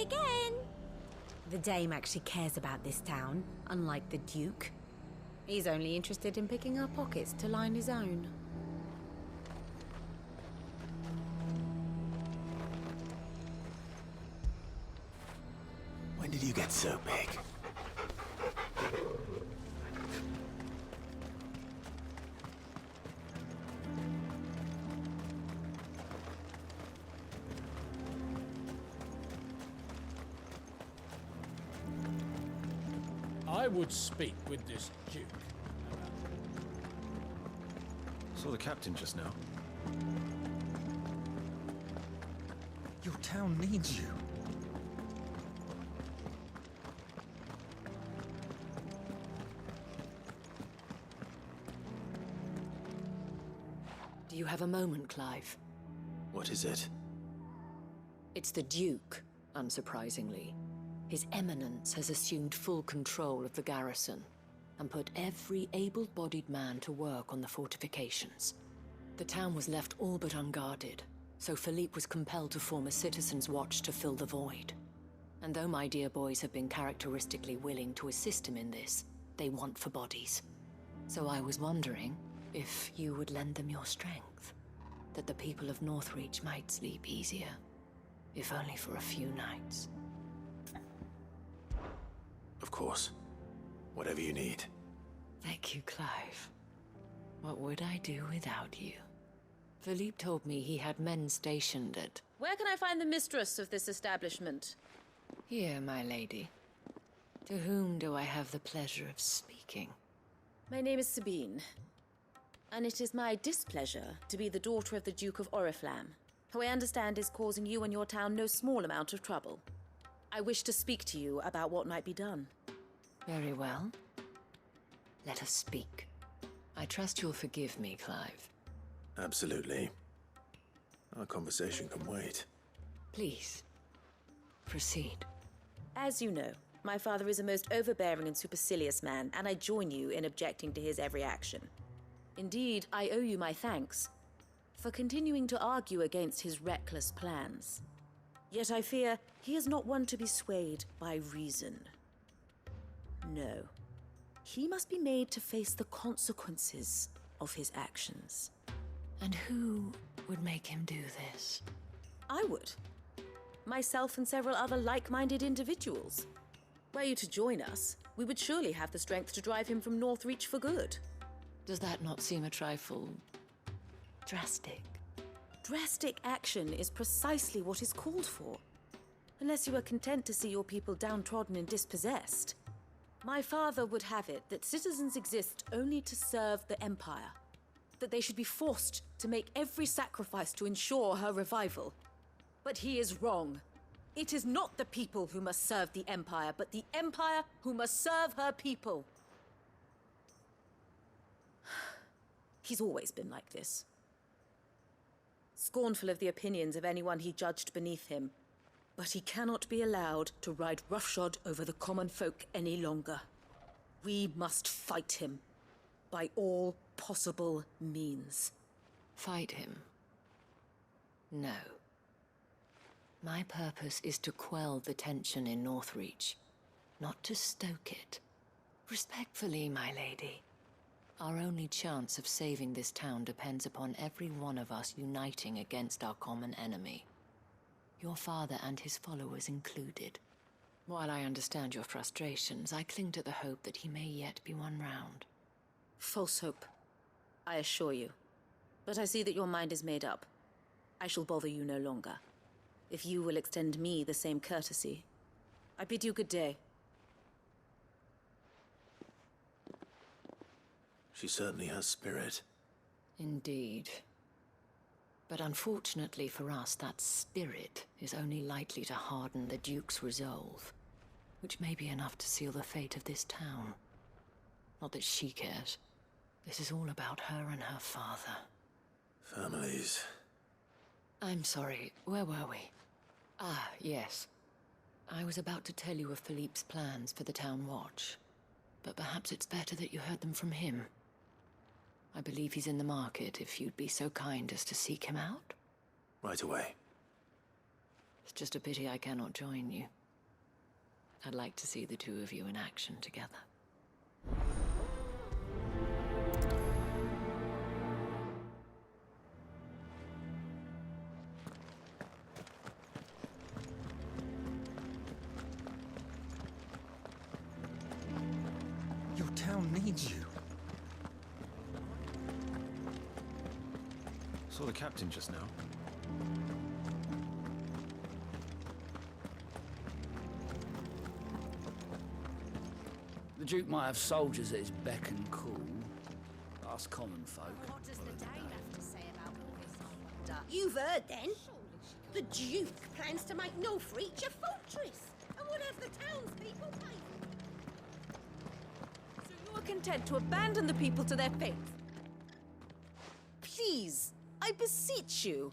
again! The Dame actually cares about this town, unlike the Duke. He's only interested in picking our pockets to line his own. When did you get so big? I would speak with this Duke. Saw the captain just now. Your town needs you. Do you have a moment, Clive? What is it? It's the Duke, unsurprisingly. His Eminence has assumed full control of the garrison and put every able-bodied man to work on the fortifications. The town was left all but unguarded, so Philippe was compelled to form a citizens' watch to fill the void. And though my dear boys have been characteristically willing to assist him in this, they want for bodies. So I was wondering if you would lend them your strength, that the people of Northreach might sleep easier, if only for a few nights. Of course. Whatever you need. Thank you, Clive. What would I do without you? Philippe told me he had men stationed at... Where can I find the mistress of this establishment? Here, my lady. To whom do I have the pleasure of speaking? My name is Sabine, and it is my displeasure to be the daughter of the Duke of Oriflamme, who I understand is causing you and your town no small amount of trouble. I wish to speak to you about what might be done. Very well. Let us speak. I trust you'll forgive me, Clive. Absolutely. Our conversation can wait. Please, proceed. As you know, my father is a most overbearing and supercilious man, and I join you in objecting to his every action. Indeed, I owe you my thanks for continuing to argue against his reckless plans. Yet I fear he is not one to be swayed by reason. No. He must be made to face the consequences of his actions. And who would make him do this? I would. Myself and several other like-minded individuals. Were you to join us, we would surely have the strength to drive him from Northreach for good. Does that not seem a trifle... drastic? Drastic action is precisely what is called for. Unless you are content to see your people downtrodden and dispossessed. My father would have it that citizens exist only to serve the Empire. That they should be forced to make every sacrifice to ensure her revival. But he is wrong. It is not the people who must serve the Empire, but the Empire who must serve her people. He's always been like this. Scornful of the opinions of anyone he judged beneath him. But he cannot be allowed to ride roughshod over the common folk any longer. We must fight him by all possible means. Fight him? No. My purpose is to quell the tension in Northreach, not to stoke it. Respectfully, my lady. Our only chance of saving this town depends upon every one of us uniting against our common enemy. Your father and his followers included. While I understand your frustrations, I cling to the hope that he may yet be won round. False hope, I assure you. But I see that your mind is made up. I shall bother you no longer. If you will extend me the same courtesy, I bid you good day. She certainly has spirit. Indeed. But unfortunately for us, that spirit is only likely to harden the Duke's resolve, which may be enough to seal the fate of this town. Not that she cares. This is all about her and her father. Families. I'm sorry, where were we? Ah, yes. I was about to tell you of Philippe's plans for the town watch, but perhaps it's better that you heard them from him. I believe he's in the market, if you'd be so kind as to seek him out. Right away. It's just a pity I cannot join you. I'd like to see the two of you in action together. Your town needs you. Saw the captain just now. The Duke might have soldiers at his beck and call. Us common folk. What does the Dame have to say about all this, I wonder? You've heard then. The Duke plans to make Northreach a fortress, and will have the townspeople pay for it. So you are content to abandon the people to their fate? Please, I beseech you.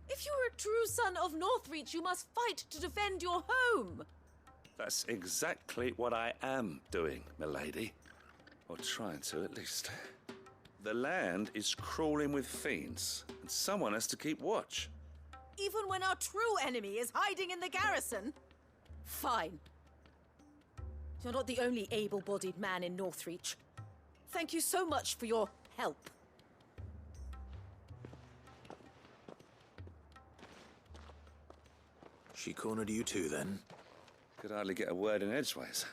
If you are a true son of Northreach, you must fight to defend your home. That's exactly what I am doing, milady. Or trying to, at least. The land is crawling with fiends, and someone has to keep watch. Even when our true enemy is hiding in the garrison? Fine. You're not the only able-bodied man in Northreach. Thank you so much for your help. She cornered you too, then? Could hardly get a word in edgeways.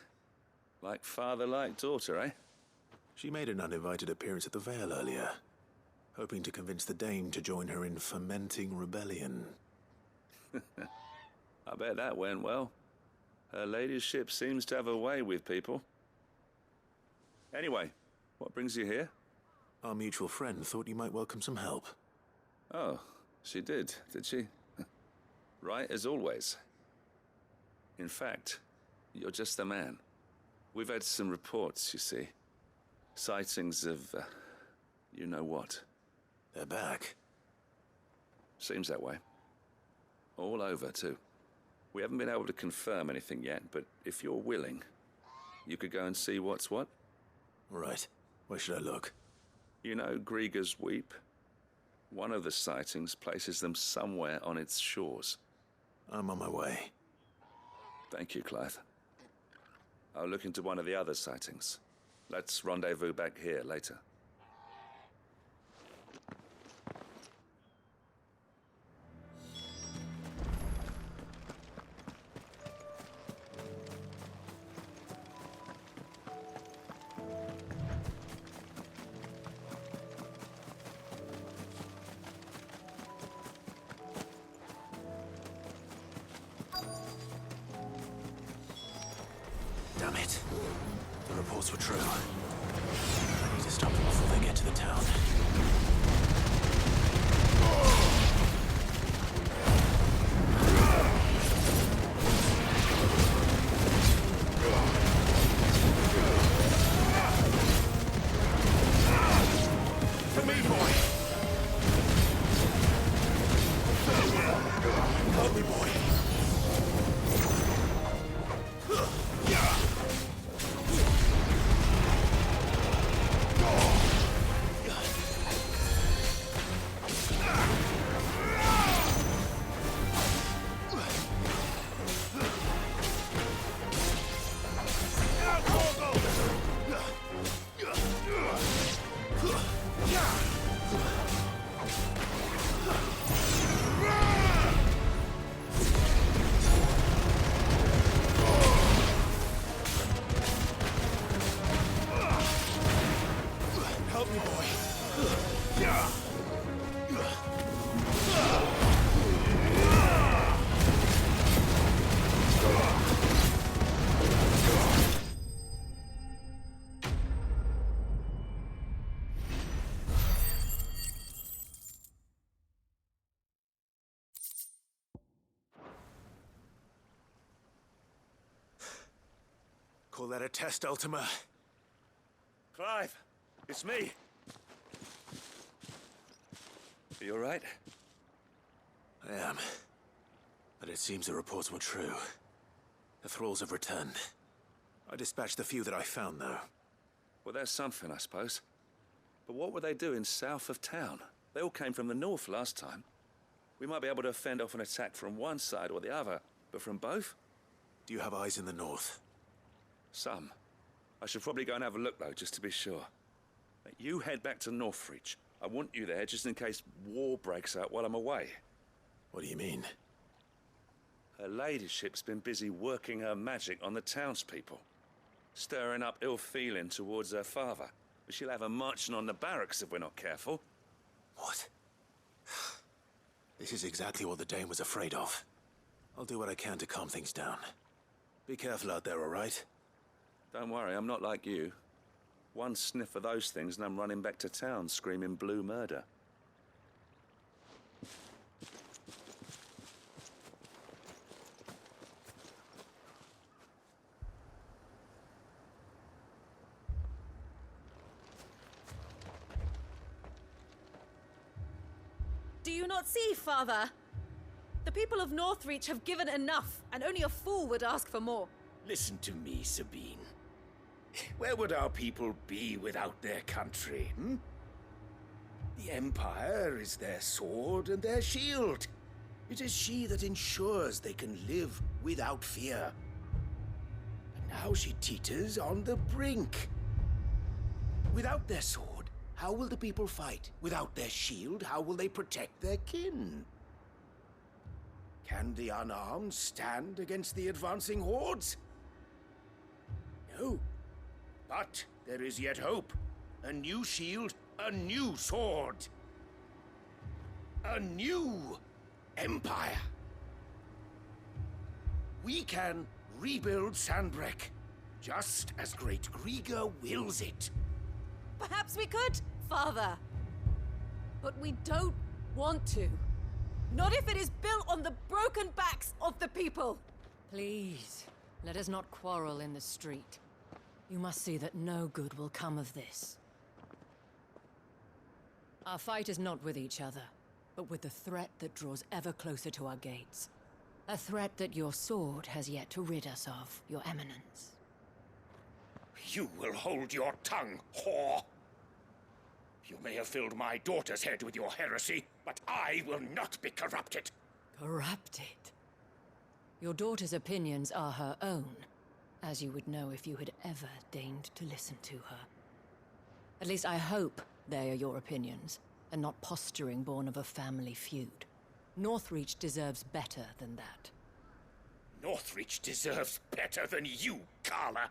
Like father, like daughter, eh? She made an uninvited appearance at the Vale earlier, hoping to convince the Dame to join her in fomenting rebellion. I bet that went well. Her ladyship seems to have a way with people. Anyway, what brings you here? Our mutual friend thought you might welcome some help. Oh, she did she? Right as always. In fact, you're just the man. We've had some reports, you see. Sightings of, you know what. They're back. Seems that way. All over, too. We haven't been able to confirm anything yet, but if you're willing, you could go and see what's what. Right. Where should I look? You know Grieger's Weep? One of the sightings places them somewhere on its shores. I'm on my way. Thank you, Clive. I'll look into one of the other sightings. Let's rendezvous back here later. Damn it. The reports were true. I need to stop them before they get to the town. For me, boy! Help me, boy! Help me, boy. Call that a test, Ultima? Clive, it's me. Are you all right? I am. But it seems the reports were true. The thralls have returned. I dispatched the few that I found, though. Well, that's something, I suppose. But what were they doing south of town? They all came from the north last time. We might be able to fend off an attack from one side or the other, but from both? Do you have eyes in the north? Some. I should probably go and have a look, though, just to be sure. You head back to Northreach. I want you there just in case war breaks out while I'm away. What do you mean? Her ladyship's been busy working her magic on the townspeople, stirring up ill feeling towards her father. She'll have her marching on the barracks if we're not careful. What? This is exactly what the Dane was afraid of. I'll do what I can to calm things down. Be careful out there, all right? Don't worry, I'm not like you. One sniff of those things and I'm running back to town screaming blue murder. Do you not see, Father? The people of Northreach have given enough, and only a fool would ask for more. Listen to me, Sabine. Where would our people be without their country, hmm? The Empire is their sword and their shield. It is she that ensures they can live without fear. And now she teeters on the brink. Without their sword, how will the people fight? Without their shield, how will they protect their kin? Can the unarmed stand against the advancing hordes? No. But there is yet hope. A new shield, a new sword. A new empire. We can rebuild Sandbreck, just as Great Griga wills it. Perhaps we could, Father. But we don't want to. Not if it is built on the broken backs of the people. Please, let us not quarrel in the street. You must see that no good will come of this. Our fight is not with each other, but with the threat that draws ever closer to our gates. A threat that your sword has yet to rid us of, Your Eminence. You will hold your tongue, whore! You may have filled my daughter's head with your heresy, but I will not be corrupted. Corrupted? Your daughter's opinions are her own, as you would know if you had ever deigned to listen to her. At least I hope they are your opinions, and not posturing born of a family feud. Northreach deserves better than that. Northreach deserves better than you, Carla.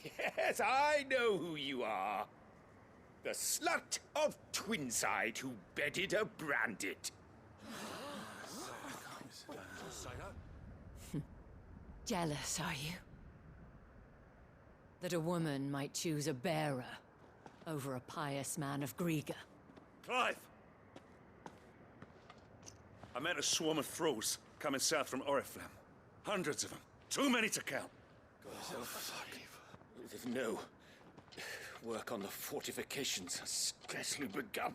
Yes, I know who you are. The slut of Twinside who bedded a Branded. Jealous, are you? That a woman might choose a bearer over a pious man of Griga. Clive! I met a swarm of thralls coming south from Oriflamme. Hundreds of them. Too many to count. No. Work on the fortifications has scarcely begun.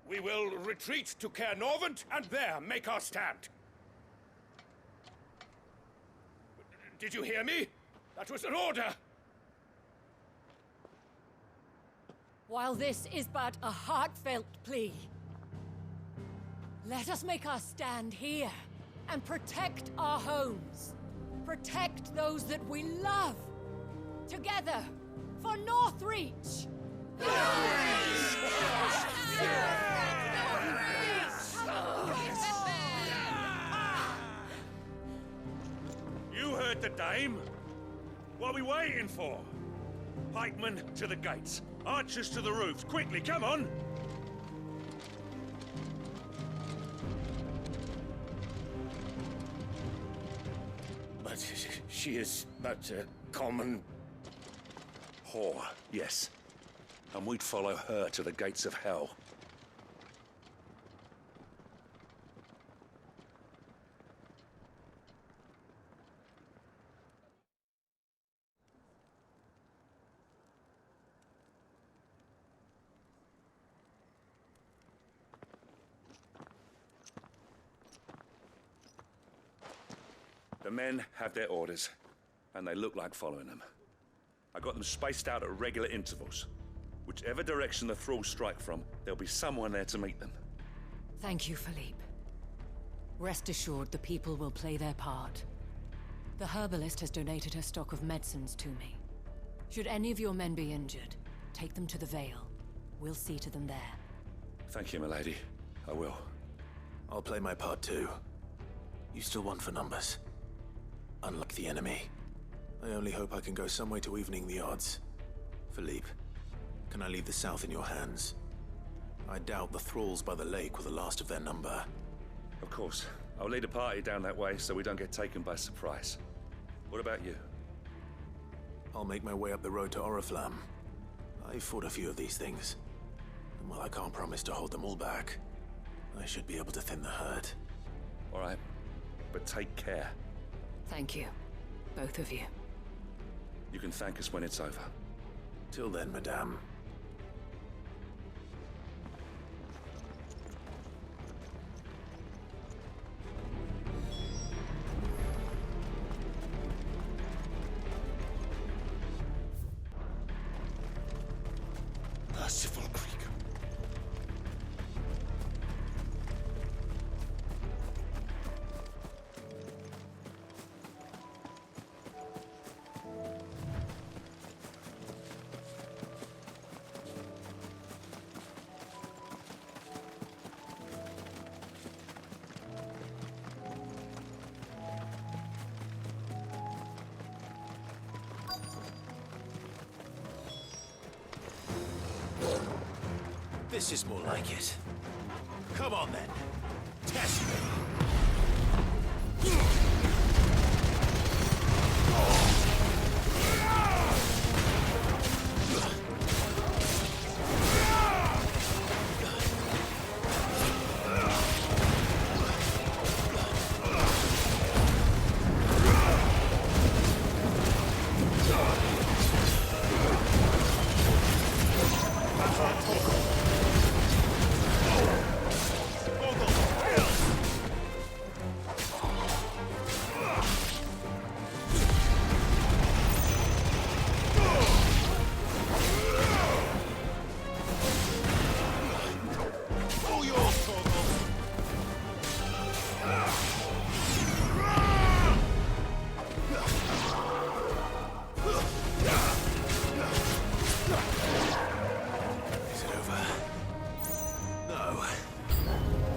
We will retreat to Caer Norvent and there make our stand. Did you hear me? That was an order! While this is but a heartfelt plea, let us make our stand here and protect our homes. Protect those that we love. Together, for Northreach! You heard the dame. What are we waiting for? Pikemen to the gates. Archers to the roofs. Quickly, come on! But she is but a common... Whore, yes. And we'd follow her to the gates of hell. The men have their orders, and they look like following them. I got them spaced out at regular intervals. We're Whichever direction the thralls strike from, there'll be someone there to meet them. Thank you, Philippe. Rest assured the people will play their part. The herbalist has donated her stock of medicines to me. Should any of your men be injured, take them to the Vale. We'll see to them there. Thank you, milady. I will. I'll play my part too. You still won for numbers. Unlike the enemy. I only hope I can go some way to evening the odds. Philippe, can I leave the South in your hands? I doubt the thralls by the lake were the last of their number. Of course. I'll lead a party down that way so we don't get taken by surprise. What about you? I'll make my way up the road to Oriflamme. I've fought a few of these things. And while I can't promise to hold them all back, I should be able to thin the herd. All right. But take care. Thank you. Both of you. You can thank us when it's over. Till then, madame. Merciful Creek. This is more like it. Come on then. Test me.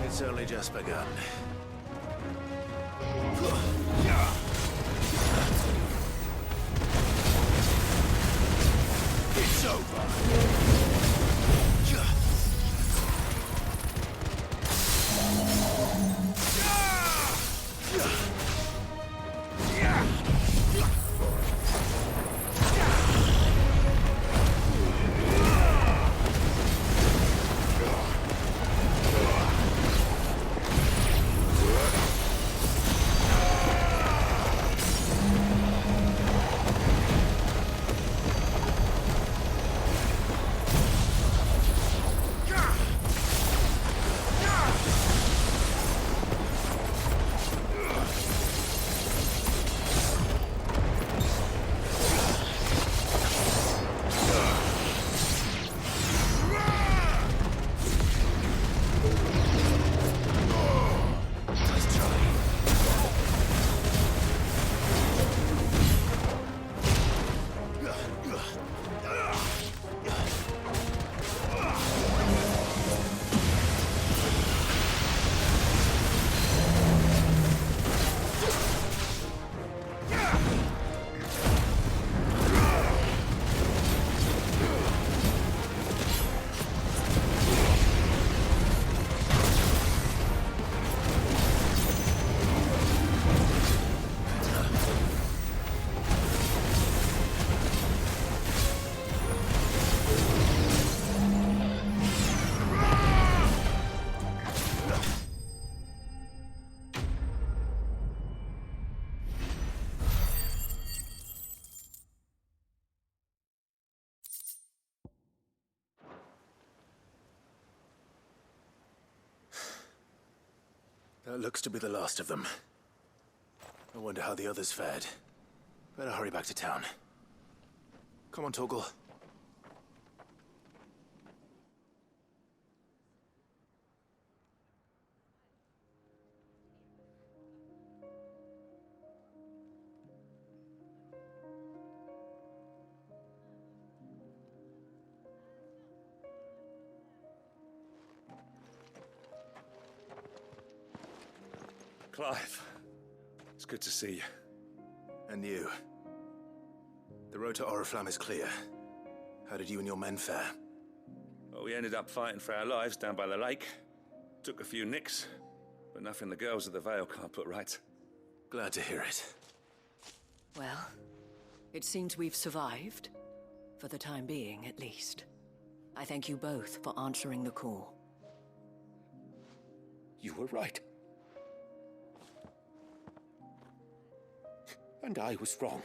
It's only just begun. It's over. That looks to be the last of them. I wonder how the others fared. Better hurry back to town. Come on, Torgal. Clive, it's good to see you. And you. The road to Oriflamme is clear. How did you and your men fare? Well, we ended up fighting for our lives down by the lake. Took a few nicks, but nothing the girls of the Vale can't put right. Glad to hear it. Well, it seems we've survived. For the time being, at least. I thank you both for answering the call. You were right. And I was wrong.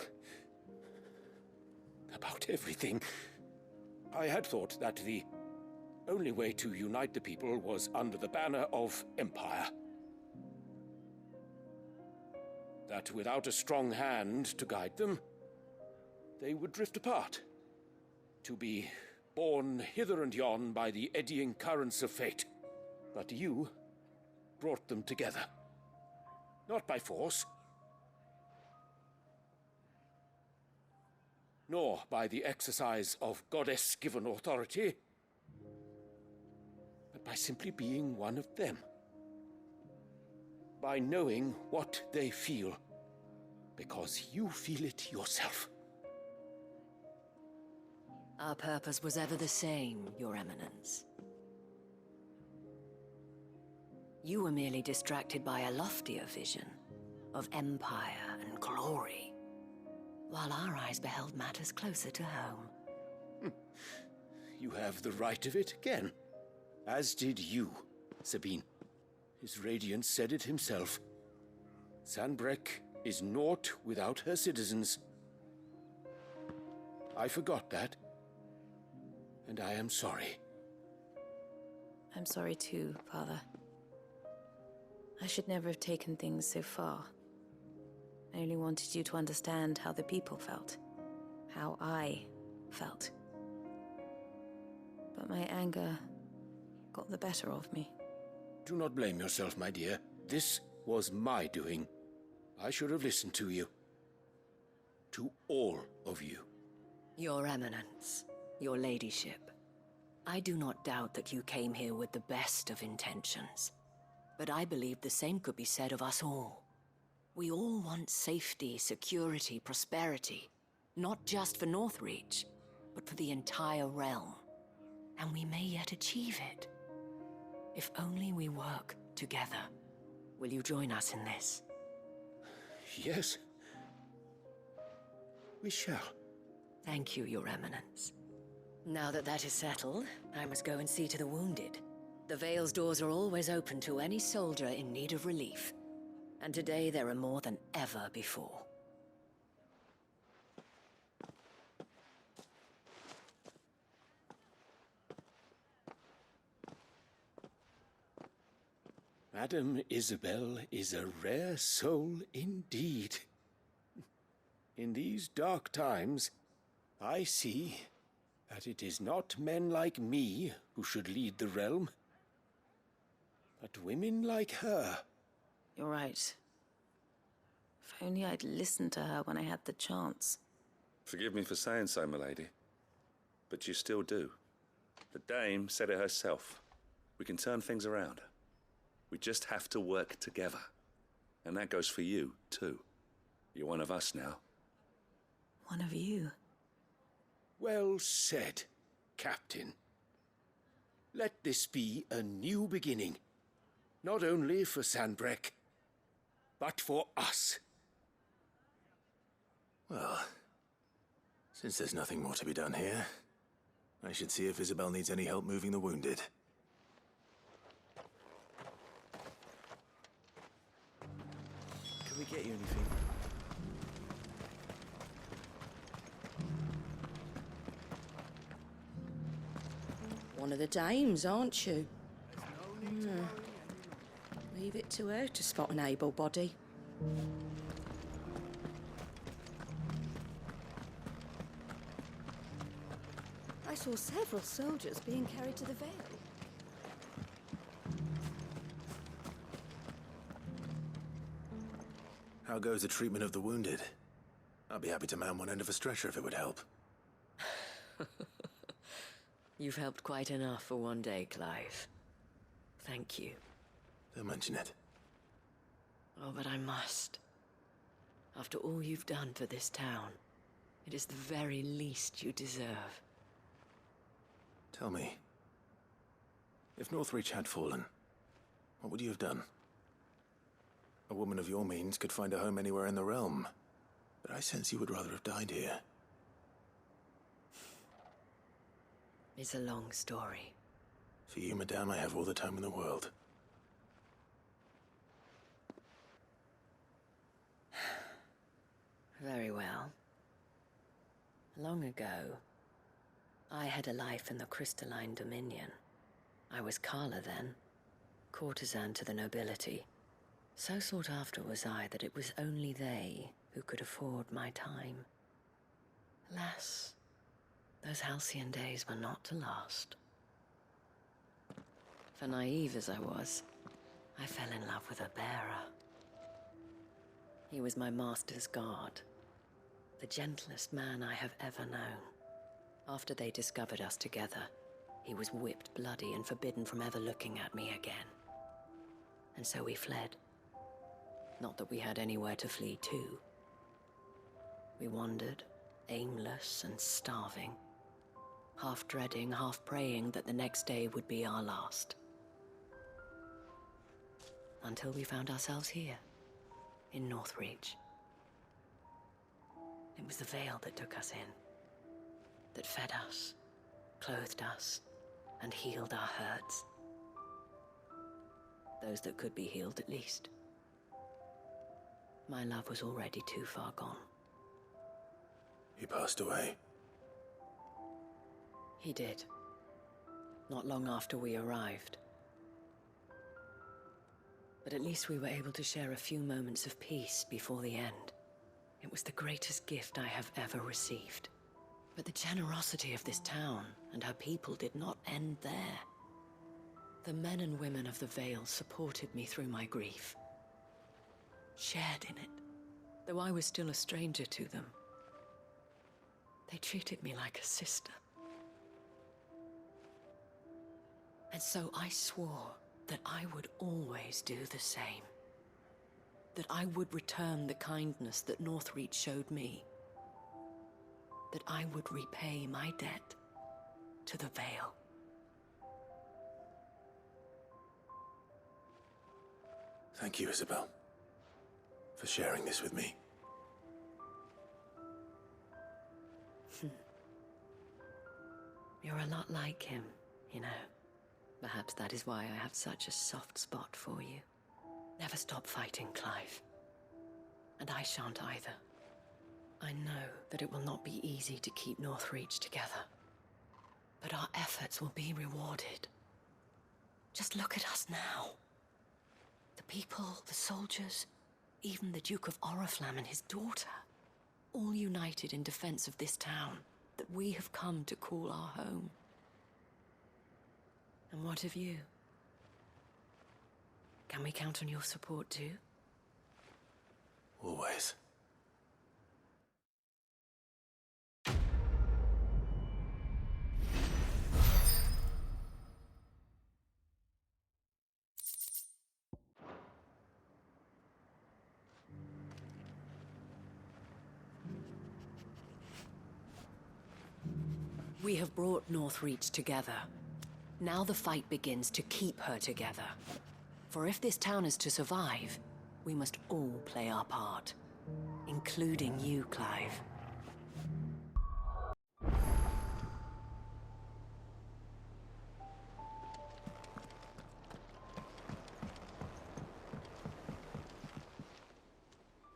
About everything. I had thought that the only way to unite the people was under the banner of Empire. That without a strong hand to guide them, they would drift apart. To be borne hither and yon by the eddying currents of fate. But you brought them together. Not by force, nor by the exercise of goddess-given authority, but by simply being one of them. By knowing what they feel, because you feel it yourself. Our purpose was ever the same, Your Eminence. You were merely distracted by a loftier vision of empire and glory, while our eyes beheld matters closer to home. You have the right of it again, as did you, Sabine. His radiance said it himself. Sanbreque is naught without her citizens. I forgot that, and I am sorry. I'm sorry too, Father. I should never have taken things so far. I only wanted you to understand how the people felt. How I felt. But my anger got the better of me. Do not blame yourself, my dear. This was my doing. I should have listened to you. To all of you. Your Eminence, your ladyship, I do not doubt that you came here with the best of intentions. But I believe the same could be said of us all. We all want safety, security, prosperity. Not just for Northreach, but for the entire realm. And we may yet achieve it. If only we work together. Will you join us in this? Yes. We shall. Thank you, Your Eminence. Now that that is settled, I must go and see to the wounded. The Vale's doors are always open to any soldier in need of relief. And today there are more than ever before. Madame Isabel is a rare soul indeed. In these dark times, I see that it is not men like me who should lead the realm, but women like her. You're right. If only I'd listened to her when I had the chance. Forgive me for saying so, milady, but you still do. The dame said it herself. We can turn things around. We just have to work together. And that goes for you, too. You're one of us now. One of you? Well said, Captain. Let this be a new beginning. Not only for Sanbreque, but for us. Well, since there's nothing more to be done here, I should see if Isabel needs any help moving the wounded. Can we get you anything? One of the dames, aren't you? Leave it to her to spot an able body. I saw several soldiers being carried to the Vale. How goes the treatment of the wounded? I'd be happy to man one end of a stretcher if it would help. You've helped quite enough for one day, Clive. Thank you. Don't mention it. Oh, Oh, but I must. After all you've done for this town, it is the very least you deserve. Tell me, if Northreach had fallen, what would you have done? A woman of your means could find a home anywhere in the realm, but I sense you would rather have died here. It's a long story. For you, madame, I have all the time in the world. Very well. Long ago, I had a life in the Crystalline Dominion. I was Carla then, courtesan to the nobility. So sought after was I that it was only they who could afford my time. Alas, those halcyon days were not to last. For naive as I was, I fell in love with a bearer. He was my master's guard, the gentlest man I have ever known. After they discovered us together, he was whipped bloody and forbidden from ever looking at me again. And so we fled. Not that we had anywhere to flee to. We wandered, aimless and starving, half dreading, half praying that the next day would be our last. Until we found ourselves here, in Northreach. It was the veil that took us in, that fed us, clothed us, and healed our hurts. Those that could be healed, at least. My love was already too far gone. He passed away. He did. Not long after we arrived. But at least we were able to share a few moments of peace before the end. It was the greatest gift I have ever received. But the generosity of this town and her people did not end there. The men and women of the Vale supported me through my grief. Shared in it, though I was still a stranger to them. They treated me like a sister. And so I swore that I would always do the same. That I would return the kindness that Northreach showed me. That I would repay my debt to the Vale. Thank you, Isabel, for sharing this with me. You're a lot like him, you know. Perhaps that is why I have such a soft spot for you. Never stop fighting, Clive. And I shan't either. I know that it will not be easy to keep Northreach together. But our efforts will be rewarded. Just look at us now. The people, the soldiers, even the Duke of Oriflamme and his daughter, all united in defense of this town that we have come to call our home. And what of you? Can we count on your support too? Always. We have brought Northreach together. Now the fight begins to keep her together. For if this town is to survive, we must all play our part. Including you, Clive.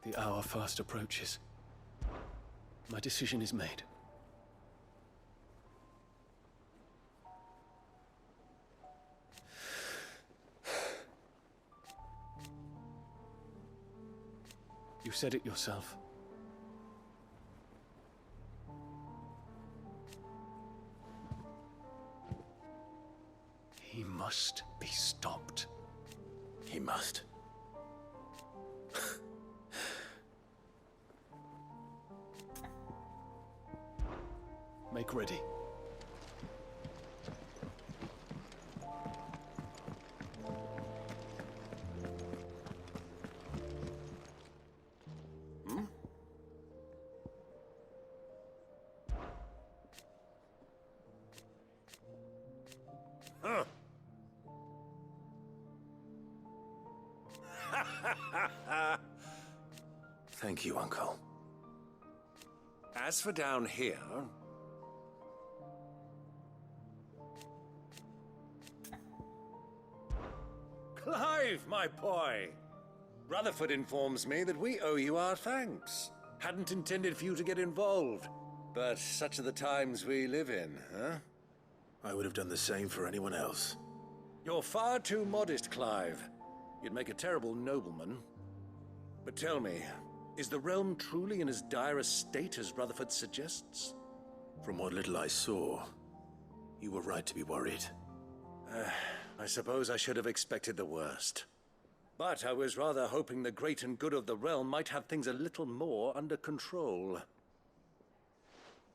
The hour fast approaches. My decision is made. You said it yourself. He must be stopped. He must. Make ready. Thank you, Uncle. As for down here... Clive, my boy! Rutherford informs me that we owe you our thanks. Hadn't intended for you to get involved, but such are the times we live in, huh? I would have done the same for anyone else. You're far too modest, Clive. You'd make a terrible nobleman. But tell me, is the realm truly in as dire a state as Rutherford suggests? From what little I saw, you were right to be worried. I suppose I should have expected the worst. But I was rather hoping the great and good of the realm might have things a little more under control.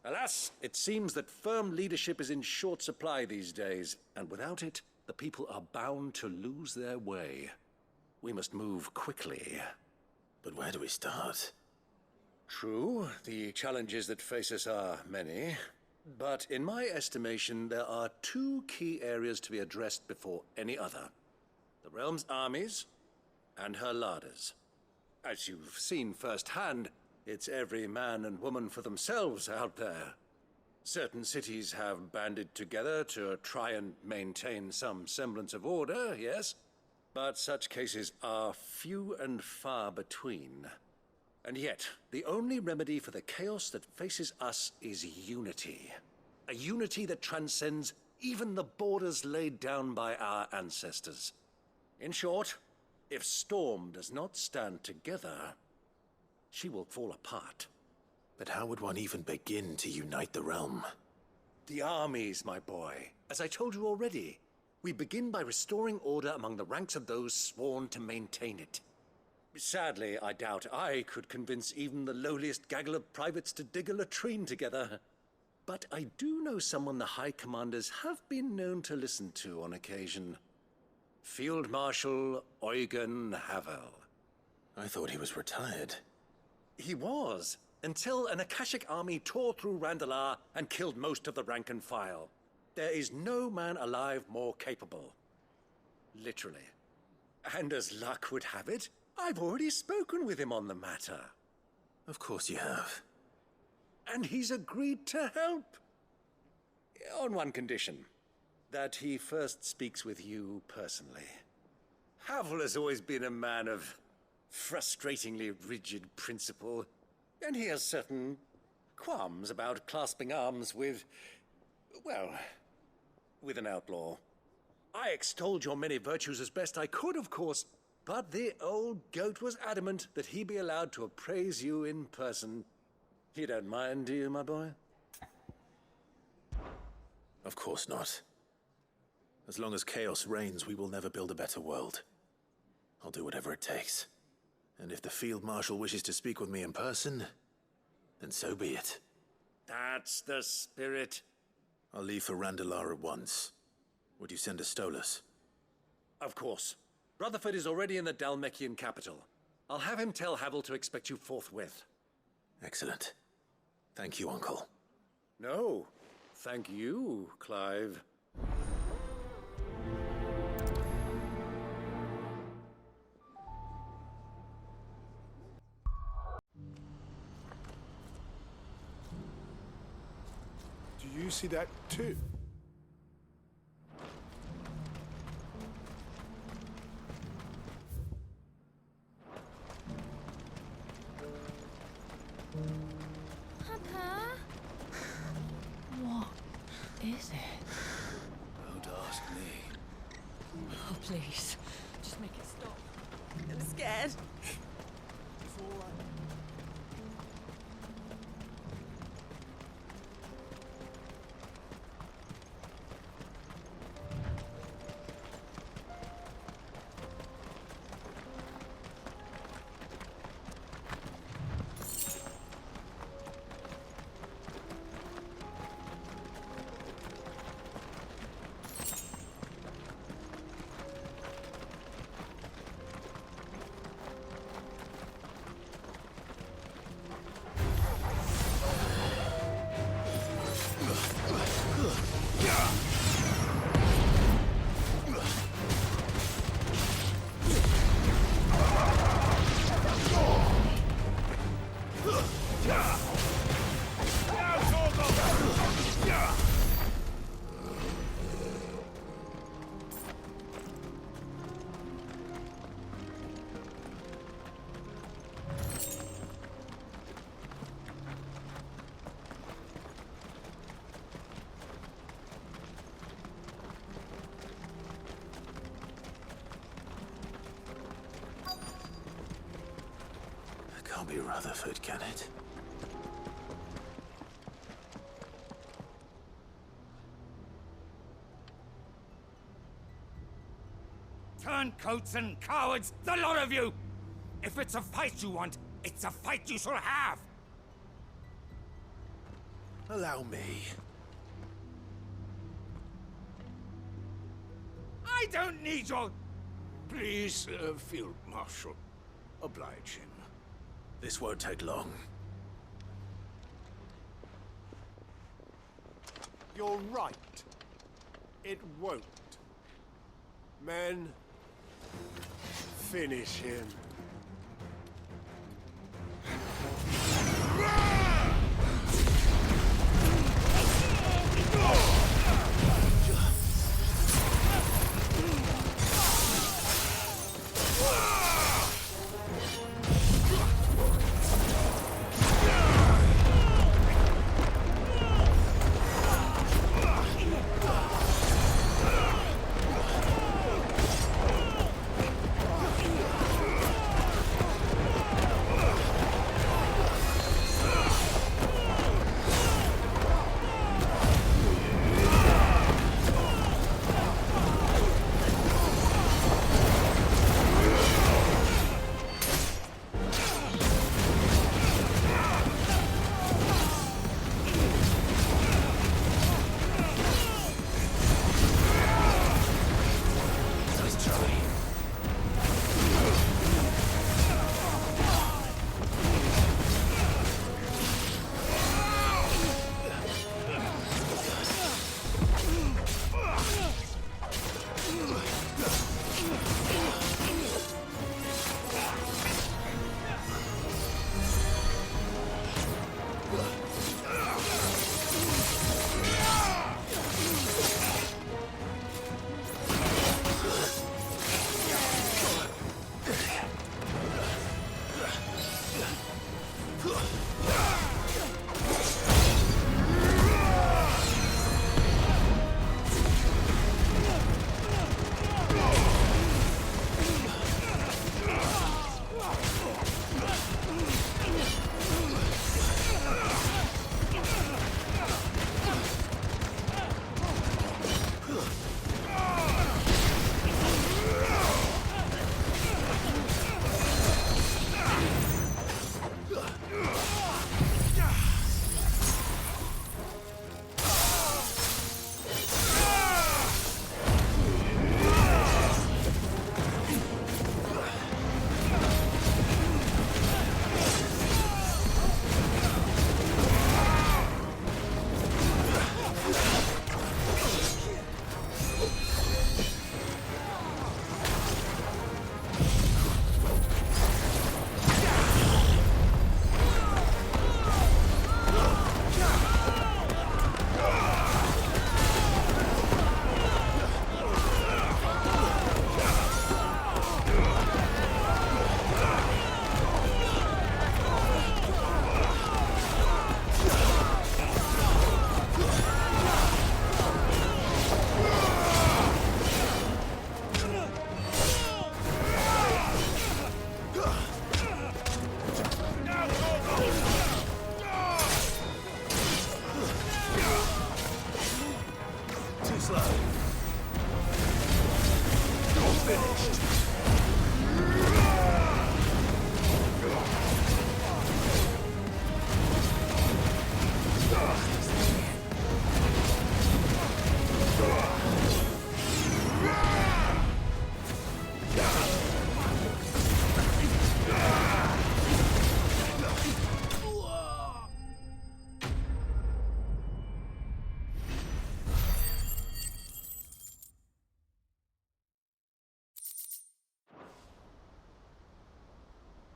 Alas, it seems that firm leadership is in short supply these days, and without it, the people are bound to lose their way. We must move quickly. But where do we start? True, the challenges that face us are many. But in my estimation, there are two key areas to be addressed before any other. The realm's armies and her larders. As you've seen firsthand, it's every man and woman for themselves out there. Certain cities have banded together to try and maintain some semblance of order, yes? But such cases are few and far between. And yet, the only remedy for the chaos that faces us is unity. A unity that transcends even the borders laid down by our ancestors. In short, if Storm does not stand together, she will fall apart. But how would one even begin to unite the realm? The armies, my boy. As I told you already, we begin by restoring order among the ranks of those sworn to maintain it. Sadly, I doubt I could convince even the lowliest gaggle of privates to dig a latrine together. But I do know someone the High Commanders have been known to listen to on occasion. Field Marshal Eugen Havel. I thought he was retired. He was, until an Akashic army tore through Randalar and killed most of the rank and file. There is no man alive more capable. Literally. And as luck would have it, I've already spoken with him on the matter. Of course you have. And he's agreed to help. On one condition. That he first speaks with you personally. Havel has always been a man of frustratingly rigid principle, and he has certain qualms about clasping arms with, well, with an outlaw. I extolled your many virtues as best I could, of course, but the old goat was adamant that he be allowed to appraise you in person. You don't mind, do you, my boy? Of course not. As long as chaos reigns, we will never build a better world. I'll do whatever it takes. And if the Field Marshal wishes to speak with me in person, then so be it. That's the spirit. I'll leave for Randalar at once. Would you send a Stolas? Of course. Rutherford is already in the Dalmekian capital. I'll have him tell Havel to expect you forthwith. Excellent. Thank you, Uncle. No, thank you, Clive. Do you see that too? Papa? What is it? Don't ask me. Oh, please. Just make it stop. I'm scared. Can't be Rutherford, can it? Turncoats and cowards, the lot of you! If it's a fight you want, it's a fight you shall have! Allow me. I don't need your... Please, Field Marshal. Oblige him. This won't take long. You're right. It won't. Men, finish him.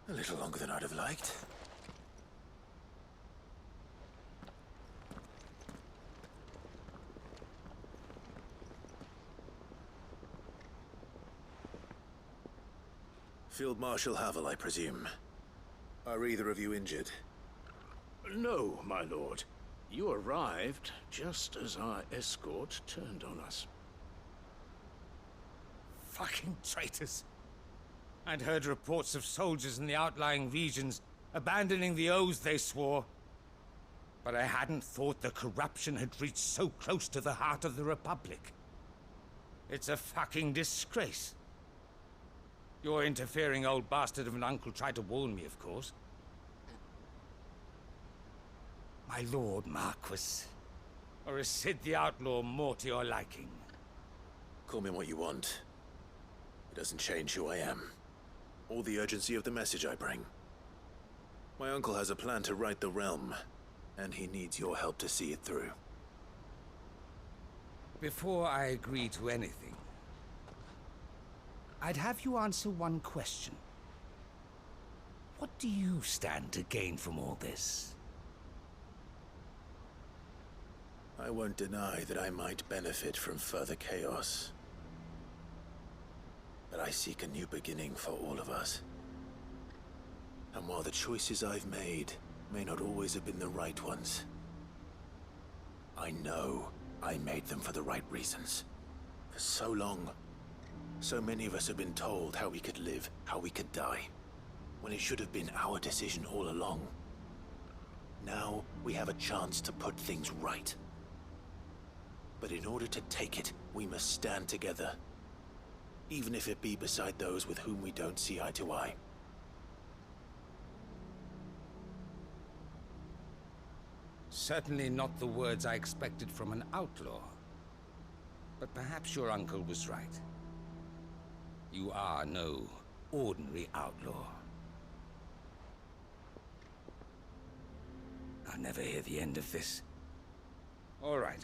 A little longer than I'd have liked. Field Marshal Havel, I presume. Are either of you injured? No, my lord. You arrived just as our escort turned on us. Fucking traitors. I'd heard reports of soldiers in the outlying regions abandoning the oaths they swore. But I hadn't thought the corruption had reached so close to the heart of the Republic. It's a fucking disgrace. Your interfering old bastard of an uncle tried to warn me, of course. My lord Marquis. Or is Sid the Outlaw more to your liking? Call me what you want. It doesn't change who I am, or the urgency of the message I bring. My uncle has a plan to right the realm, and he needs your help to see it through. Before I agree to anything, I'd have you answer one question. What do you stand to gain from all this? I won't deny that I might benefit from further chaos. But I seek a new beginning for all of us. And while the choices I've made may not always have been the right ones, I know I made them for the right reasons. For so long, so many of us have been told how we could live, how we could die, when it should have been our decision all along. Now we have a chance to put things right. But in order to take it, we must stand together. Even if it be beside those with whom we don't see eye to eye. Certainly not the words I expected from an outlaw. But perhaps your uncle was right. You are no ordinary outlaw. I'll never hear the end of this. All right.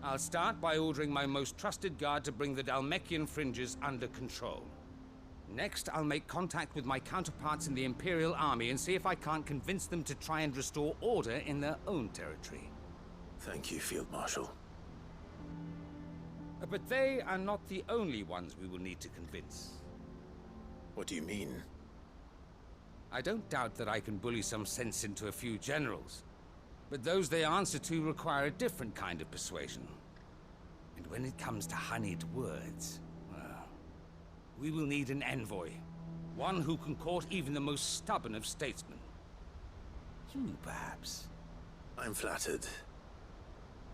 I'll start by ordering my most trusted guard to bring the Dalmekian fringes under control. Next, I'll make contact with my counterparts in the Imperial Army and see if I can't convince them to try and restore order in their own territory. Thank you, Field Marshal. But they are not the only ones we will need to convince. What do you mean? I don't doubt that I can bully some sense into a few generals. But those they answer to require a different kind of persuasion. And when it comes to honeyed words, well, we will need an envoy. One who can court even the most stubborn of statesmen. You, perhaps. I'm flattered.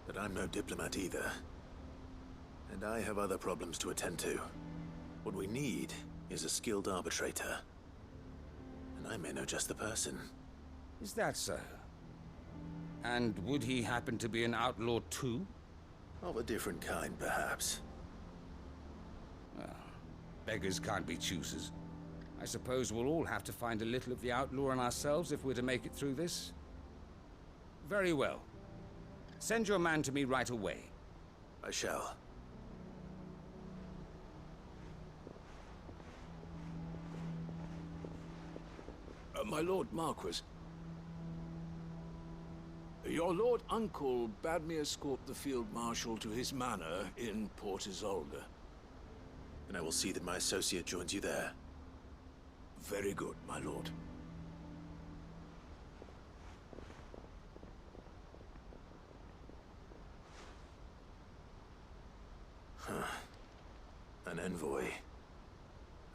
But I'm no diplomat either. And I have other problems to attend to. What we need is a skilled arbitrator. And I may know just the person. Is that so? And would he happen to be an outlaw too? Of a different kind, perhaps. Well, beggars can't be choosers. I suppose we'll all have to find a little of the outlaw in ourselves if we're to make it through this. Very well. Send your man to me right away. I shall. My Lord Marquis. Your Lord Uncle bade me escort the Field Marshal to his manor in Port Isolde. And I will see that my associate joins you there. Very good, my lord. An envoy.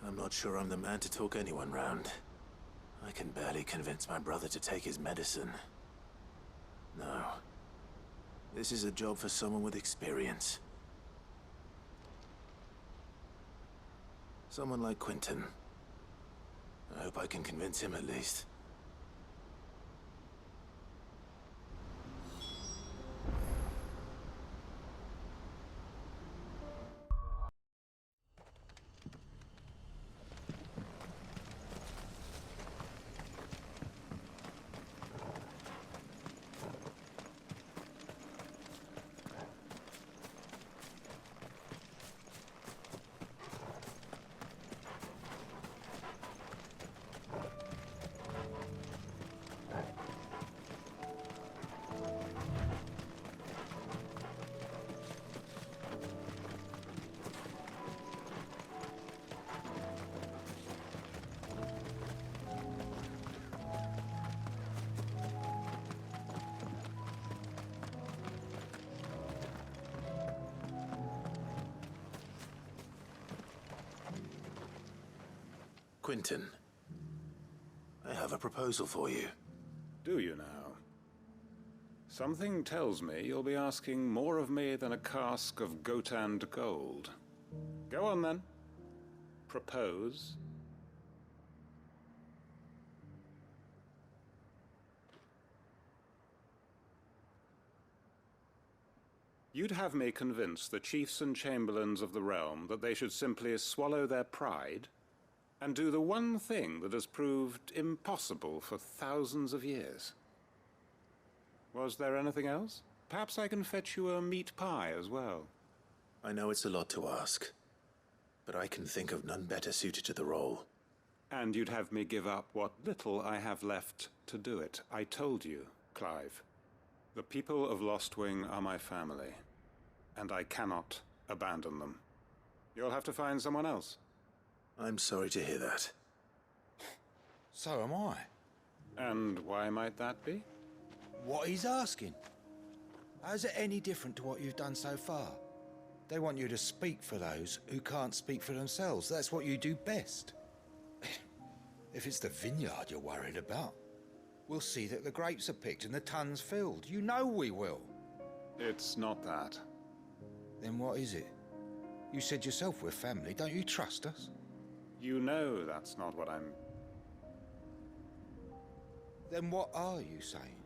I'm not sure I'm the man to talk anyone round. I can barely convince my brother to take his medicine. No. This is a job for someone with experience. Someone like Quentin. I hope I can convince him at least. Quentin, I have have a proposal for you. Do you now? Something tells me you'll be asking more of me than a cask of Gotand gold. Go on then. Propose. You'd have me convince the chiefs and chamberlains of the realm that they should simply swallow their pride and do the one thing that has proved impossible for thousands of years. Was there anything else? Perhaps I can fetch you a meat pie as well. I know it's a lot to ask, but I can think of none better suited to the role. And you'd have me give up what little I have left to do it. I told you, Clive. The people of Lostwing are my family, and I cannot abandon them. You'll have to find someone else. I'm sorry to hear that. So am I. And why might that be? What he's asking. How's it any different to what you've done so far? They want you to speak for those who can't speak for themselves. That's what you do best. If it's the vineyard you're worried about, we'll see that the grapes are picked and the tons filled. You know we will. It's not that. Then what is it? You said yourself we're family. Don't you trust us? You know that's not what I'm... Then what are you saying?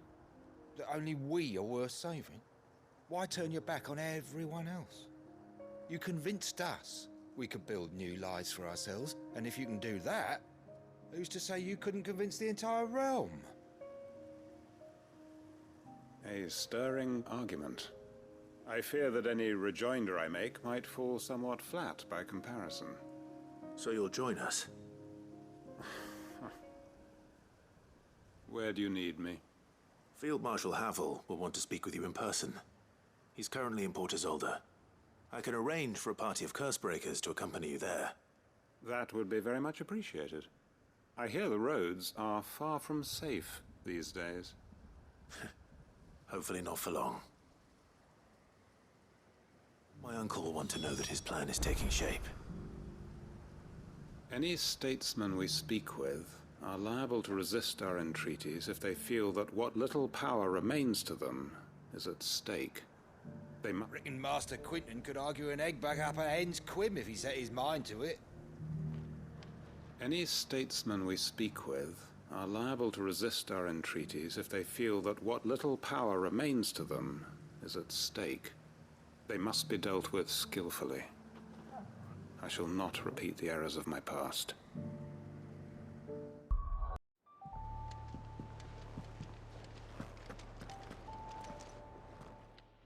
That only we are worth saving? Why turn your back on everyone else? You convinced us we could build new lives for ourselves, and if you can do that, who's to say you couldn't convince the entire realm? A stirring argument. I fear that any rejoinder I make might fall somewhat flat by comparison. So you'll join us? Where do you need me? Field Marshal Havel will want to speak with you in person. He's currently in Port Isolde. I can arrange for a party of Cursebreakers to accompany you there. That would be very much appreciated. I hear the roads are far from safe these days. Hopefully not for long. My uncle will want to know that his plan is taking shape. Any statesmen we speak with are liable to resist our entreaties if they feel that what little power remains to them is at stake. They reckon Master Quinton could argue an egg back up a hen's quim if he set his mind to it. Any statesmen we speak with are liable to resist our entreaties if they feel that what little power remains to them is at stake. They must be dealt with skillfully. I shall not repeat the errors of my past.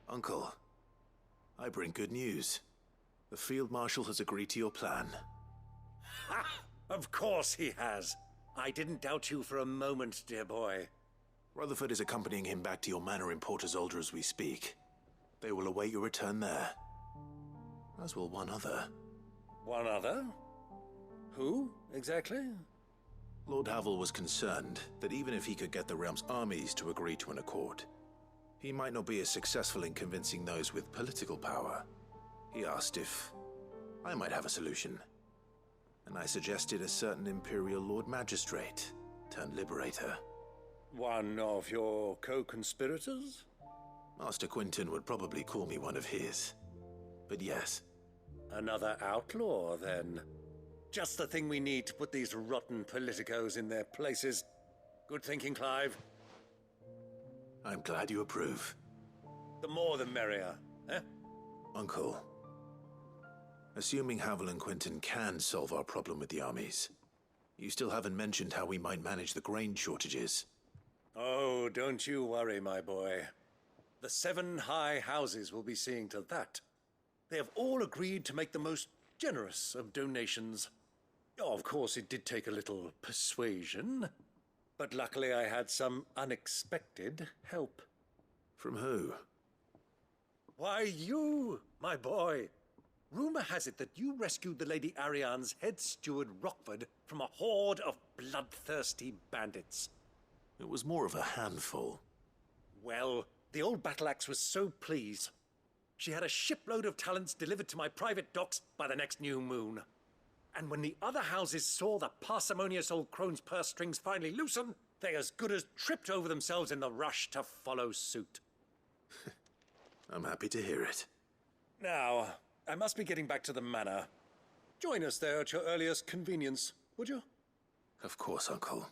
Uncle, I bring good news. The Field Marshal has agreed to your plan. Ha! Of course he has. I didn't doubt you for a moment, dear boy. Rutherford is accompanying him back to your manor in Port Isolde as we speak. They will await your return there. As will one other. One other? Who, exactly? Lord Havel was concerned that even if he could get the realm's armies to agree to an accord, he might not be as successful in convincing those with political power. He asked if I might have a solution, and I suggested a certain Imperial Lord Magistrate turned Liberator. One of your co-conspirators? Master Quinton would probably call me one of his, but yes. Another outlaw, then. Just the thing we need to put these rotten politicos in their places. Good thinking, Clive. I'm glad you approve. The more the merrier, eh? Uncle, assuming Havel and Quinton can solve our problem with the armies, you still haven't mentioned how we might manage the grain shortages. Oh, don't you worry, my boy. The 7 high houses will be seeing to that. They have all agreed to make the most generous of donations. Oh, of course, it did take a little persuasion, but luckily I had some unexpected help. From who? Why, you, my boy. Rumor has it that you rescued the Lady Ariane's head steward Rockford from a horde of bloodthirsty bandits. It was more of a handful. Well, the old battle axe was so pleased. She had a shipload of talents delivered to my private docks by the next new moon. And when the other houses saw the parsimonious old crone's purse strings finally loosen, they as good as tripped over themselves in the rush to follow suit. I'm happy to hear it. Now, I must be getting back to the manor. Join us there at your earliest convenience, would you? Of course, Uncle.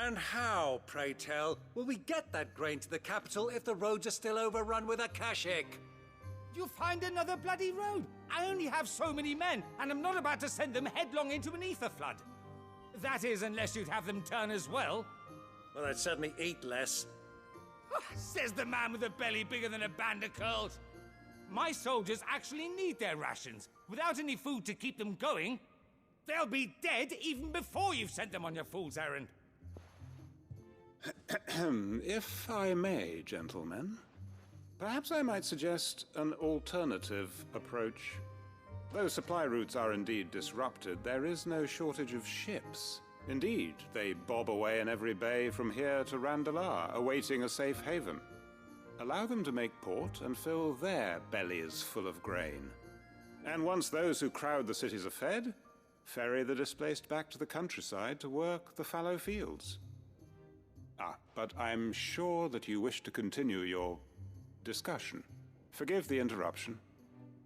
And how, pray tell, will we get that grain to the capital if the roads are still overrun with Akashic? You'll find another bloody road. I only have so many men, and I'm not about to send them headlong into an ether flood. That is, unless you'd have them turn as well. Well, I'd certainly eat less. Says the man with a belly bigger than a band of curls. My soldiers actually need their rations. Without any food to keep them going, they'll be dead even before you've sent them on your fool's errand. If I may, gentlemen, perhaps I might suggest an alternative approach. Though supply routes are indeed disrupted, there is no shortage of ships. Indeed, they bob away in every bay from here to Randalar, awaiting a safe haven. Allow them to make port and fill their bellies full of grain. And once those who crowd the cities are fed, ferry the displaced back to the countryside to work the fallow fields. But I'm sure that you wish to continue your discussion. Forgive the interruption.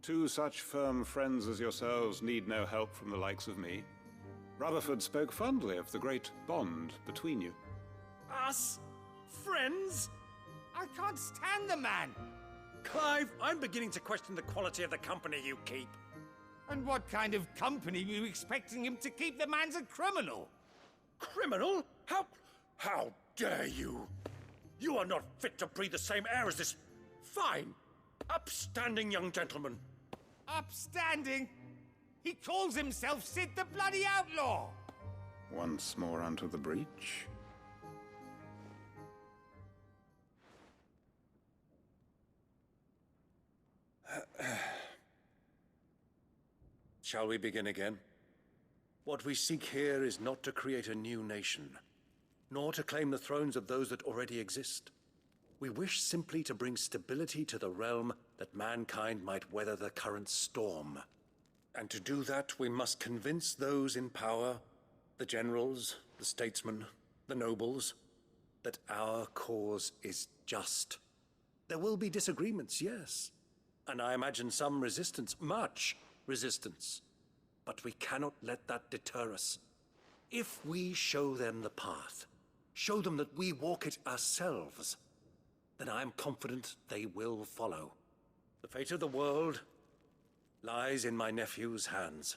Two such firm friends as yourselves need no help from the likes of me. Rutherford spoke fondly of the great bond between you. Us? Friends? I can't stand the man! Clive, I'm beginning to question the quality of the company you keep. And what kind of company were you expecting him to keep? The man's a criminal! Criminal? How dare you? You are not fit to breathe the same air as this fine, upstanding young gentleman. Upstanding? He calls himself Sid the Bloody Outlaw! Once more unto the breach. Shall we begin again? What we seek here is not to create a new nation, nor to claim the thrones of those that already exist. We wish simply to bring stability to the realm that mankind might weather the current storm. And to do that, we must convince those in power, the generals, the statesmen, the nobles, that our cause is just. There will be disagreements, yes, and I imagine some resistance, much resistance. But we cannot let that deter us. If we show them the path, show them that we walk it ourselves, then I am confident they will follow. The fate of the world lies in my nephew's hands,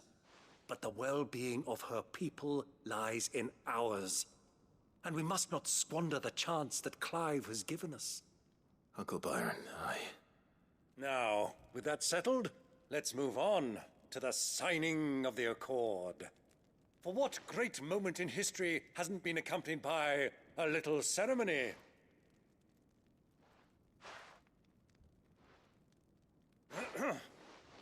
but the well-being of her people lies in ours. And we must not squander the chance that Clive has given us. Uncle Byron, Now, with that settled, let's move on to the signing of the Accord. For what great moment in history hasn't been accompanied by a little ceremony?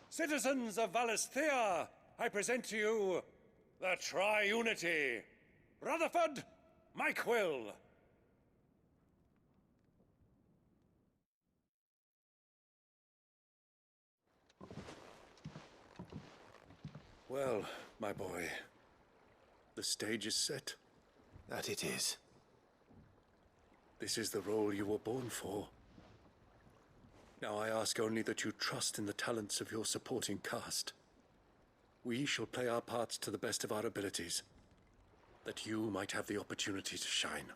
Citizens of Valisthea, I present to you the Triunity. Rutherford, Mike Will. Well, my boy, the stage is set. That it is. This is the role you were born for. Now I ask only that you trust in the talents of your supporting cast. We shall play our parts to the best of our abilities, that you might have the opportunity to shine.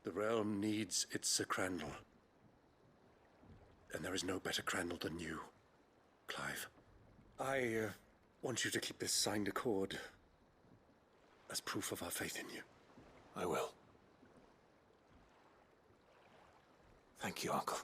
The realm needs its Sir Crandall, and there is no better Crandall than you, Clive. I want you to keep this signed accord as proof of our faith in you. I will. Thank you, Uncle.